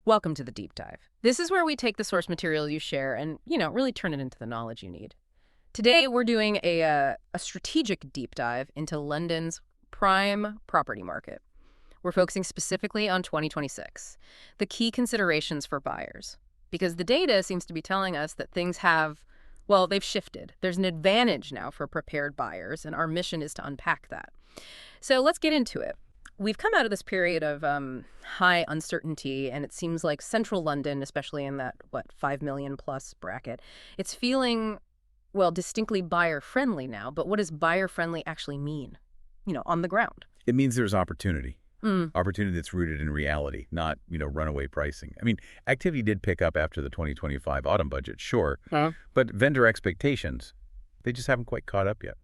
Welcome to the deep dive. This is where we take the source material you share and, really turn it into the knowledge you need. Today, we're doing a strategic deep dive into London's prime property market. We're focusing specifically on 2026, the key considerations for buyers. Because the data seems to be telling us that things have, well, they've shifted. There's an advantage now for prepared buyers, and our mission is to unpack that. So let's get into it. We've come out of this period of high uncertainty, and it seems like central London, especially in that, 5 million plus bracket, it's feeling, well, distinctly buyer-friendly now. But what does buyer-friendly actually mean, on the ground? It means there's opportunity. Opportunity that's rooted in reality, not, runaway pricing. I mean, activity did pick up after the 2025 autumn budget, sure, but vendor expectations, they just haven't quite caught up yet.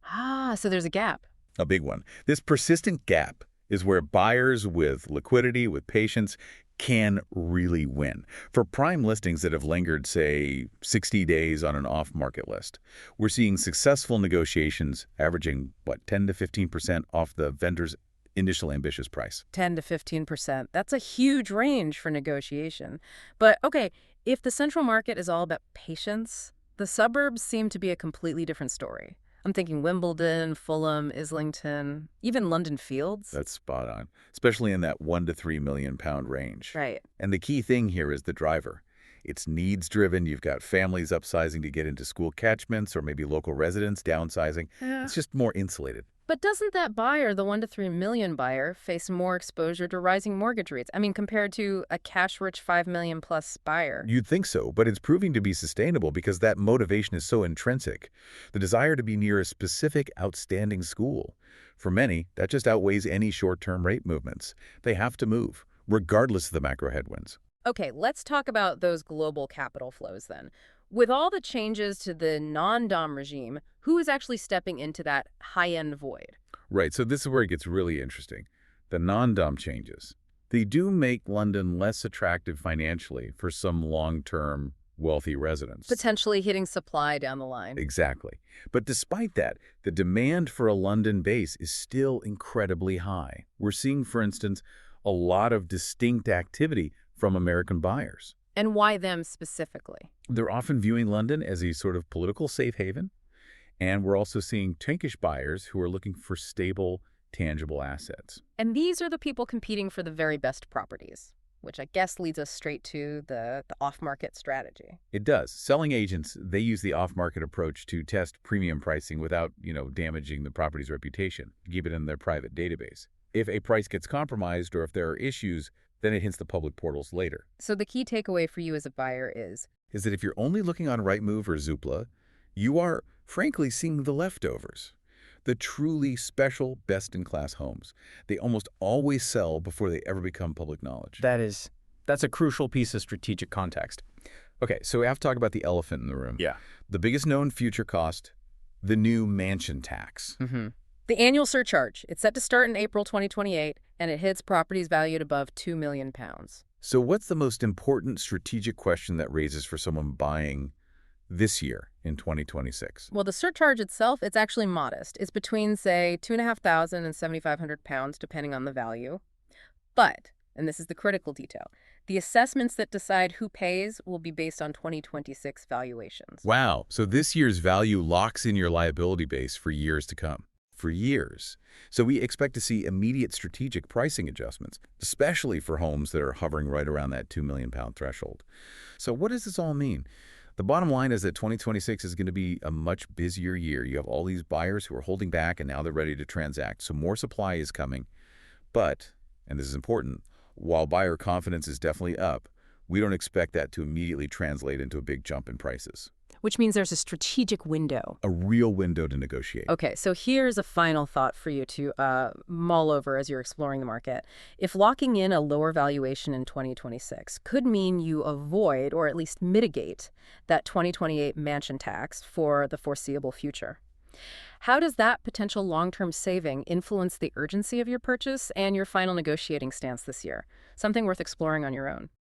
So there's a gap. A big one. This persistent gap is where buyers with liquidity, with patience, can really win. For prime listings that have lingered, say, 60 days on an off-market list, we're seeing successful negotiations averaging, 10 to 15% off the vendor's initial ambitious price. 10 to 15%. That's a huge range for negotiation. But, okay, if the central market is all about patience, the suburbs seem to be a completely different story. I'm thinking Wimbledon, Fulham, Islington, even London Fields. That's spot on, especially in that £1 to £3 million range. Right. And the key thing here is the driver. It's needs-driven. You've got families upsizing to get into school catchments or maybe local residents downsizing. It's just more insulated. But doesn't that buyer, the 1 to 3 million buyer, face more exposure to rising mortgage rates? I mean, compared to a cash-rich 5 million plus buyer. You'd think so, but it's proving to be sustainable because that motivation is so intrinsic. The desire to be near a specific outstanding school. For many, that just outweighs any short-term rate movements. They have to move, regardless of the macro headwinds. Okay, let's talk about those global capital flows then. With all the changes to the non-dom regime, who is actually stepping into that high-end void? Right, so this is where it gets really interesting. The non-dom changes. They do make London less attractive financially for some long-term wealthy residents. Potentially hitting supply down the line. Exactly. But despite that, the demand for a London base is still incredibly high. We're seeing, for instance, a lot of distinct activity from American buyers. And why them specifically? They're often viewing London as a sort of political safe haven, and we're also seeing Turkish buyers who are looking for stable, tangible assets. And these are the people competing for the very best properties, which I guess leads us straight to the off-market strategy. It does. Selling agents, they use the off-market approach to test premium pricing without, damaging the property's reputation, keep it in their private database. If a price gets compromised or if there are issues, then it hits the public portals later. So the key takeaway for you as a buyer is that if you're only looking on Rightmove or Zoopla, you are, frankly, seeing the leftovers. The truly special, best-in-class homes. They almost always sell before they ever become public knowledge. That's a crucial piece of strategic context. Okay, so we have to talk about the elephant in the room. Yeah. The biggest known future cost, the new mansion tax. the annual surcharge. It's set to start in April 2028, and it hits properties valued above £2 million. So what's the most important strategic question that raises for someone buying this year in 2026? Well, the surcharge itself, it's actually modest. It's between, say, £2,500 and £7,500, depending on the value. But, and this is the critical detail, the assessments that decide who pays will be based on 2026 valuations. Wow. So this year's value locks in your liability base for years to come. For years. So we expect to see immediate strategic pricing adjustments, especially for homes that are hovering right around that £2 million threshold. So what does this all mean? The bottom line is that 2026 is going to be a much busier year. You have all these buyers who are holding back, and now they're ready to transact. So more supply is coming. But, and this is important, while buyer confidence is definitely up, we don't expect that to immediately translate into a big jump in prices. Which means there's a strategic window. A real window to negotiate. Okay, so here's a final thought for you to mull over as you're exploring the market. If locking in a lower valuation in 2026 could mean you avoid or at least mitigate that 2028 mansion tax for the foreseeable future, how does that potential long-term saving influence the urgency of your purchase and your final negotiating stance this year? Something worth exploring on your own.